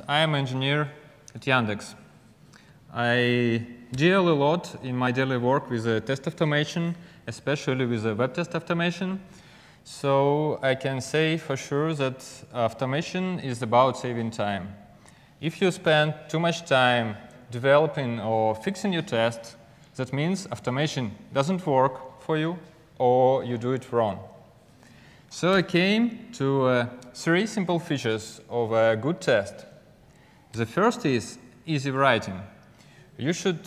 I am an engineer at Yandex. I deal a lot in my daily work with test automation, especially with web test automation. So I can say for sure that automation is about saving time. If you spend too much time developing or fixing your test, that means automation doesn't work for you or you do it wrong. So I came to 3 simple features of a good test. The first is easy writing. You should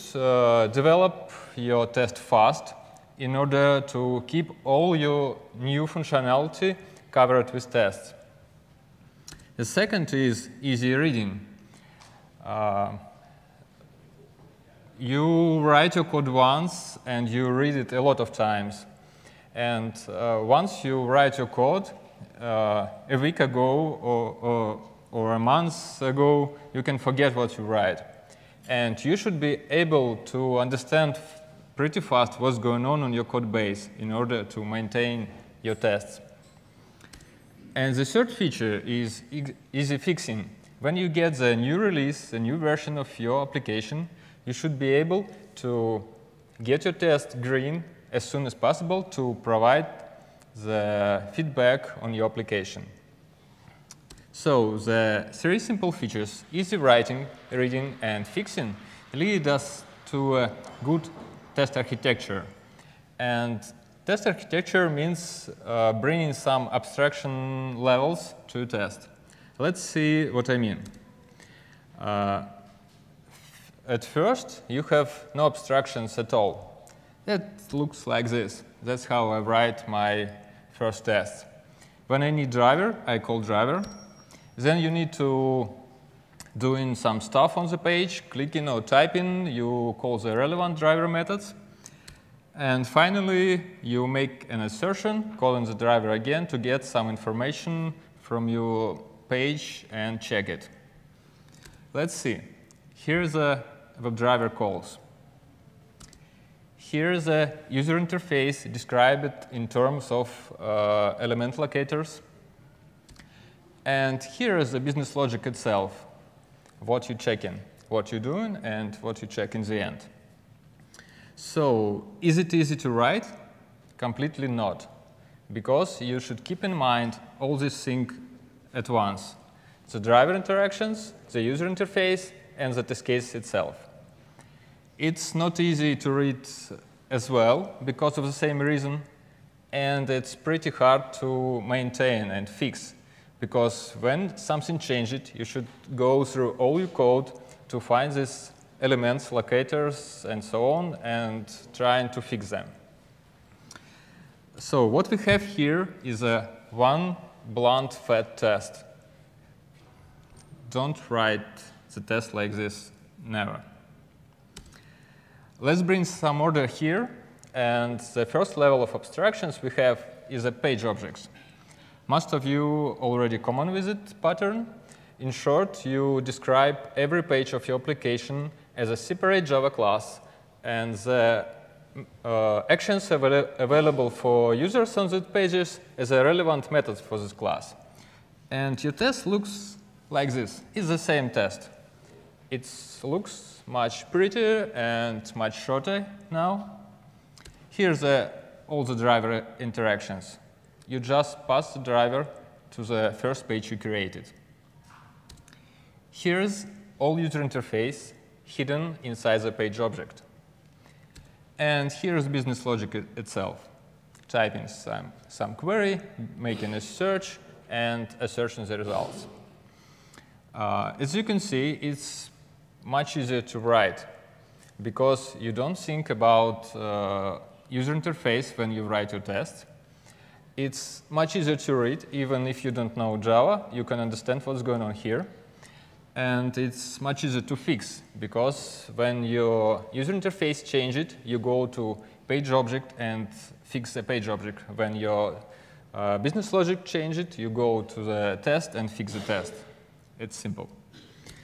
develop your test fast in order to keep all your new functionality covered with tests. The second is easy reading. You write your code once and you read it a lot of times. And once you write your code, a week ago or a month ago, you can forget what you write. And you should be able to understand pretty fast what's going on your code base in order to maintain your tests. And the third feature is easy fixing. When you get the new release, the new version of your application, you should be able to get your test green as soon as possible to provide the feedback on your application. So the 3 simple features, easy writing, reading, and fixing, lead us to a good test architecture. And test architecture means bringing some abstraction levels to a test. Let's see what I mean. At first, you have no abstractions at all. That looks like this. That's how I write my first test. When I need driver, I call driver. Then you need to doing some stuff on the page, clicking or typing, you call the relevant driver methods. And finally, you make an assertion, calling the driver again to get some information from your page and check it. Let's see. Here's a WebDriver calls. Here's a user interface described in terms of element locators. And here is the business logic itself, what you're checking, what you're doing, and what you check in the end. So is it easy to write? Completely not, because you should keep in mind all these things at once. The driver interactions, the user interface, and the test case itself. It's not easy to read as well because of the same reason, and it's pretty hard to maintain and fix, because when something changes, you should go through all your code to find these elements, locators, and so on, and trying to fix them. So what we have here is a one blunt fat test. Don't write the test like this, never. Let's bring some order here, and the first level of abstractions we have is a page objects. Most of you already common with it pattern. In short, you describe every page of your application as a separate Java class, and the actions available for users on these pages as a relevant method for this class. And your test looks like this. It's the same test. It looks much prettier and much shorter now. Here's all the driver interactions. You just pass the driver to the first page you created. Here's all user interface hidden inside the page object. And here's business logic itself. Typing some query, making a search, and asserting the results. As you can see, it's much easier to write because you don't think about user interface when you write your test. It's much easier to read, even if you don't know Java. You can understand what's going on here. And it's much easier to fix, because when your user interface changes, you go to page object and fix the page object. When your business logic changes, you go to the test and fix the test. It's simple.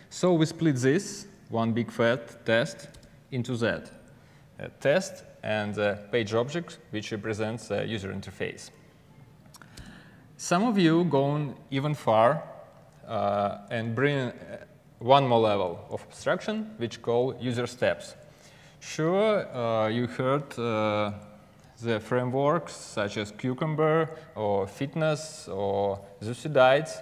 So we split this, one big fat test, into that. A test and a page object, which represents the user interface. Some of you gone even far and bring one more level of abstraction, which call user steps. Sure, you heard the frameworks such as Cucumber or Fitness or Thucydides.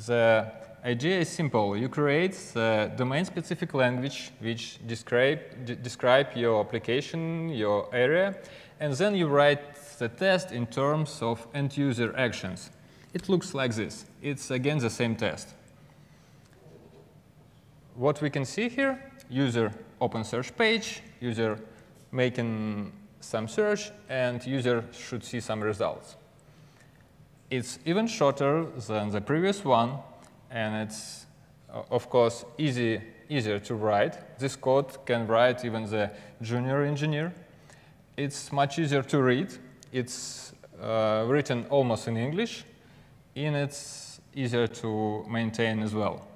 The idea is simple. You create the domain-specific language which describe your application, your area, and then you write the test in terms of end-user actions. It looks like this. It's again the same test. What we can see here, user open search page, user making some search, and user should see some results. It's even shorter than the previous one, and it's, of course, easier to write. This code can write even the junior engineer. It's much easier to read. It's written almost in English, and it's easier to maintain as well.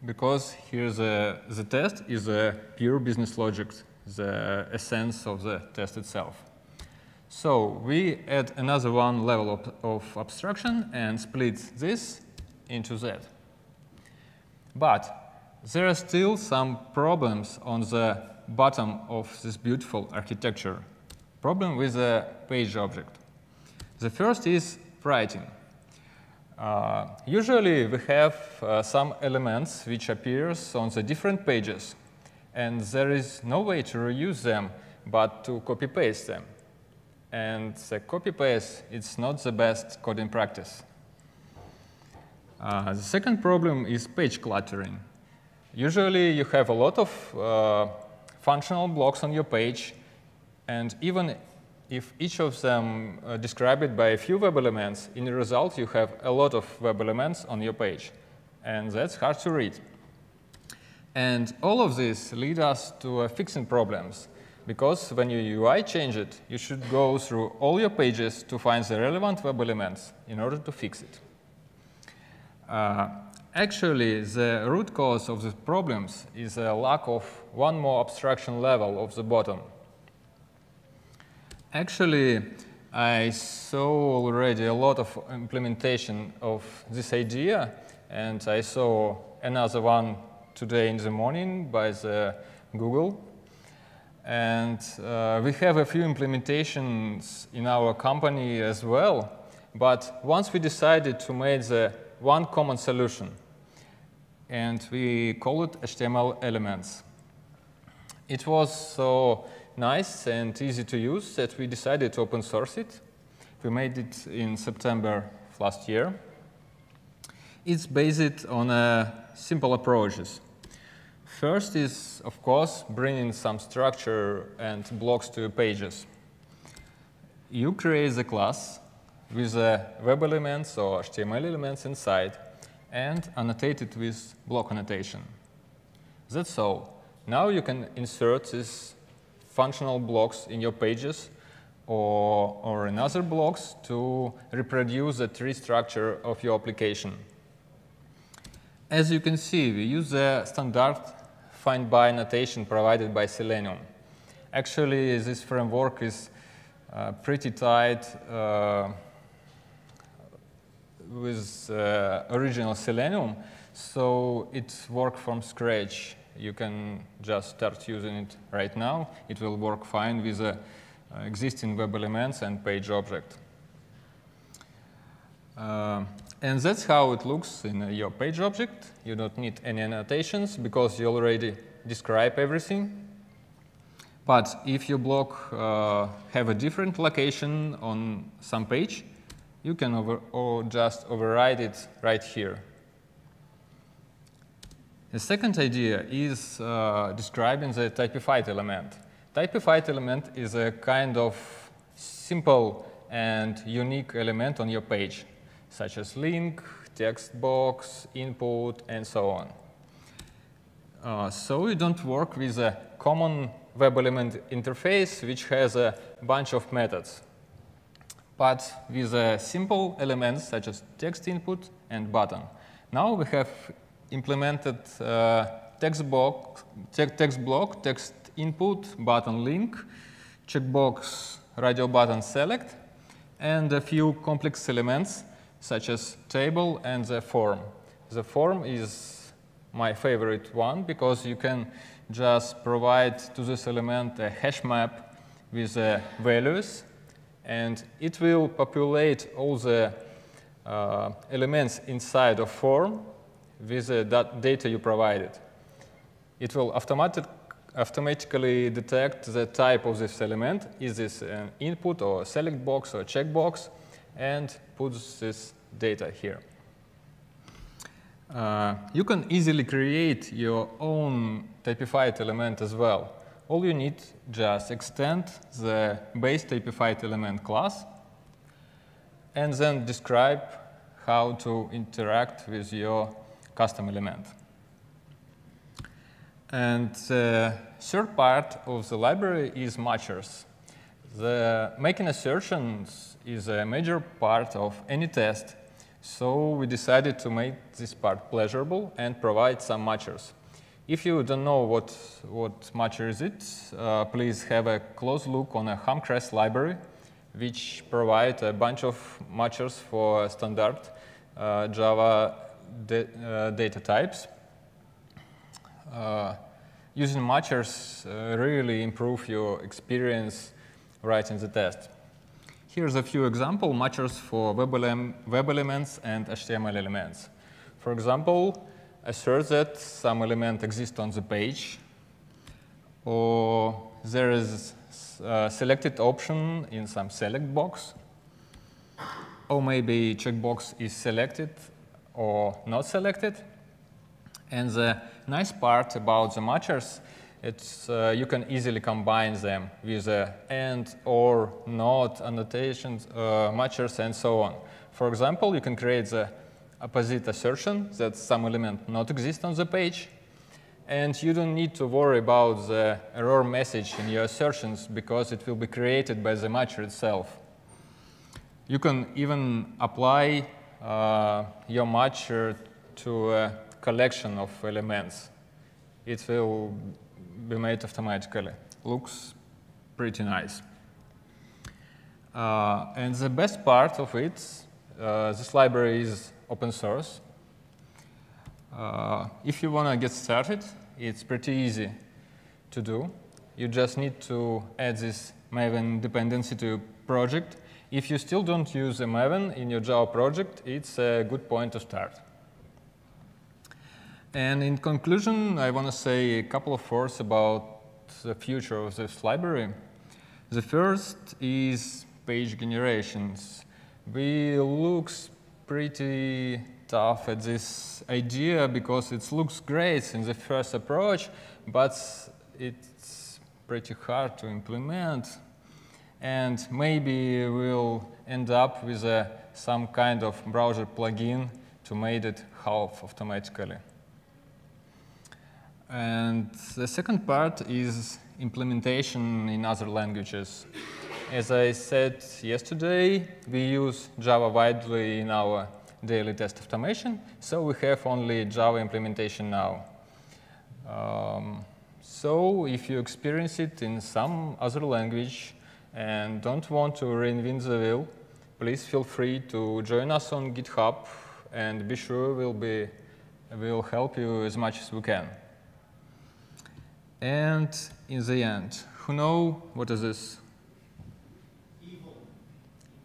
Because here the test is a pure business logic, the essence of the test itself. So we add another one level of abstraction and split this into that. But there are still some problems on the bottom of this beautiful architecture. Problem with the page object. The first is writing. Usually we have some elements which appears on the different pages, and there is no way to reuse them but to copy-paste them. And the copy-paste is not the best coding practice. The second problem is page cluttering. Usually you have a lot of functional blocks on your page, and even if each of them described by a few web elements, in the result you have a lot of web elements on your page, and that's hard to read. And all of this leads us to fixing problems, because when your UI changes, you should go through all your pages to find the relevant web elements in order to fix it. Actually, the root cause of these problems is a lack of one more abstraction level of the bottom. Actually, I saw already a lot of implementation of this idea, and I saw another one today in the morning by the Google. And we have a few implementations in our company as well. But once we decided to make the one common solution, and we call it HTML elements. It was so nice and easy to use that we decided to open source it. We made it in September of last year. It's based on simple approaches. First is, of course, bringing some structure and blocks to your pages. You create the class with web elements or HTML elements inside and annotate it with block annotation. That's all. Now you can insert these functional blocks in your pages or in other blocks to reproduce the tree structure of your application. As you can see, we use the standard find-by notation provided by Selenium. Actually, this framework is pretty tight with original Selenium, so it works from scratch. You can just start using it right now. It will work fine with existing web elements and page object. And that's how it looks in your page object. You don't need any annotations because you already describe everything. But if your block have a different location on some page, you can just override it right here. The second idea is describing the typified element. Typified element is a kind of simple and unique element on your page, such as link, text box, input, and so on. So you don't work with a common web element interface which has a bunch of methods, but with simple elements such as text input and button. Now we have implemented text block, text input, button link, checkbox, RadioButton select, and a few complex elements such as table and the form. The form is my favorite one because you can just provide to this element a hash map with the values, and it will populate all the elements inside of form with the data you provided. It will automatically detect the type of this element. Is this an input or a select box or a checkbox, and puts this data here. You can easily create your own typified element as well. All you need just extend the base typified element class and then describe how to interact with your custom element. And the third part of the library is matchers. Making assertions is a major part of any test, so we decided to make this part pleasurable and provide some matchers. If you don't know what matcher is please have a close look on a Hamcrest library, which provide a bunch of matchers for standard Java data types. Using matchers really improve your experience writing the test. Here's a few example matchers for web elements and HTML elements. For example, assert that some element exists on the page, or there is a selected option in some select box, or maybe checkbox is selected or not selected. And the nice part about the matchers, it's you can easily combine them with and, or, not, annotations, matchers, and so on. For example, you can create the opposite assertion that some element not exist on the page, and you don't need to worry about the error message in your assertions because it will be created by the matcher itself. You can even apply your matcher to a collection of elements. It will be made automatically. Looks pretty nice. And the best part of it, this library is open source. If you want to get started, it's pretty easy to do. You just need to add this Maven dependency to your project. If you still don't use a Maven in your Java project, it's a good point to start. And in conclusion, I want to say a couple of words about the future of this library. The first is page generations. We look pretty tough at this idea because it looks great in the first approach, but it's pretty hard to implement. And maybe we'll end up with some kind of browser plugin to make it half automatically. And the second part is implementation in other languages. As I said yesterday, we use Java widely in our daily test automation, so we have only Java implementation now. So if you experience it in some other language and don't want to reinvent the wheel, please feel free to join us on GitHub, and be sure we'll help you as much as we can. And in the end, who know what is this? Evil.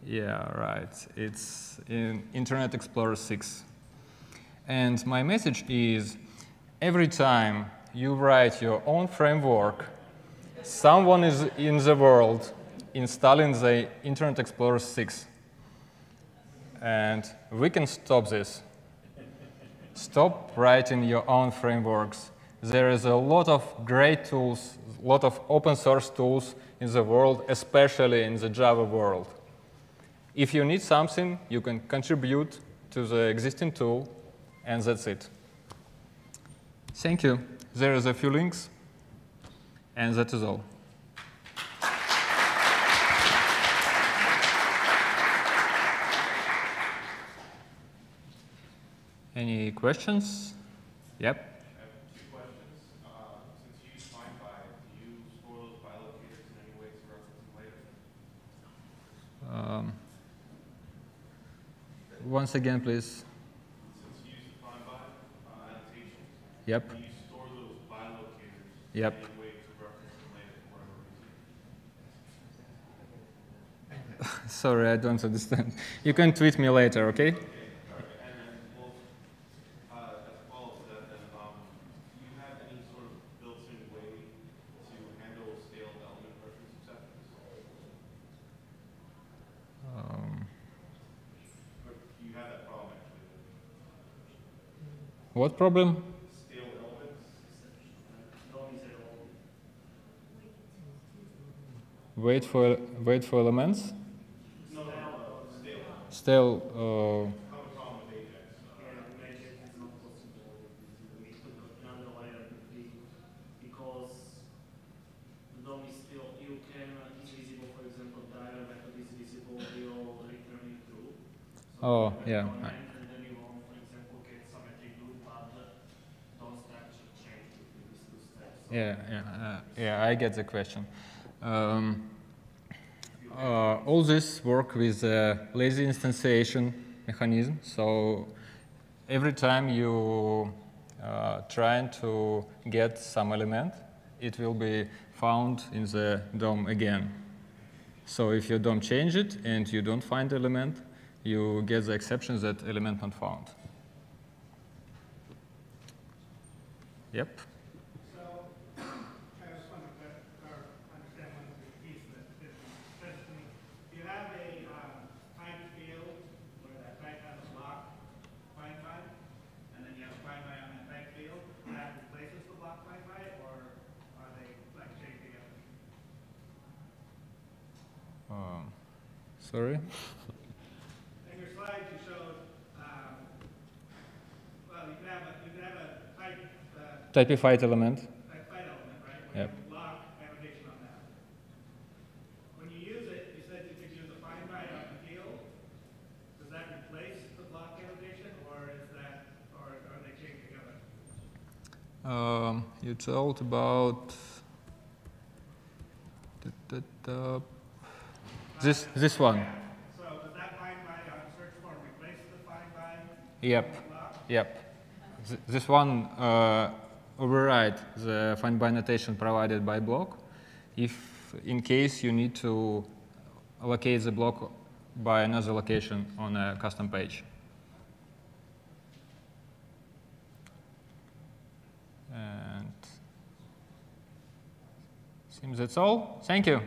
Yeah, right. It's in Internet Explorer 6. And my message is, every time you write your own framework, someone is in the world installing the Internet Explorer 6. And we can stop this. Stop writing your own frameworks. There is a lot of great tools, a lot of open source tools in the world, especially in the Java world. If you need something, you can contribute to the existing tool, and that's it. Thank you. There is a few links, and that is all. Any questions? Yep. Once again, please. Since you use the find by annotations, Yep. can you store those by locators Yep. in any way to reference them later for whatever reason? Sorry, I don't understand. You can tweet me later, okay? Okay, all right. And then, well, as a follow-up to that, then, do you have any sort of built-in way to handle stale element reference exceptions? Or do you have that problem actually? What problem? Stale elements? Wait for elements. No, stale. Still, Common problem with Ajax. Because the DOM is still, you can, is visible, for example, dial method is visible, you're returning true. So oh you yeah. have comment, and then you want, for example, get symmetric loop, but DOM structure change between these two steps. So Yeah, I get the question. All this work with lazy instantiation mechanism. So every time you trying to get some element, it will be found in the DOM again. So if you don't change it and you don't find the element, you get the exception that element not found. Yep. So, I just want to understand one piece that didn't sense to me. You have a type field where that type has a block find by, and then you have find by on that type field. That replaces the block find by, or are they like chained together? Sorry. In your slides, you showed, well, you could have a type Typified element. type find element, right? With Yep. a block annotation on that. When you use it, you said you could use a find by on the field. Does that replace the block annotation, or are they chained together? You told about this one. Yeah. So does that find by on search form replace the find by Yep. on the block? Yep. This one override the find by notation provided by block. If in case you need to allocate the block by another location on a custom page. And seems that's all. Thank you.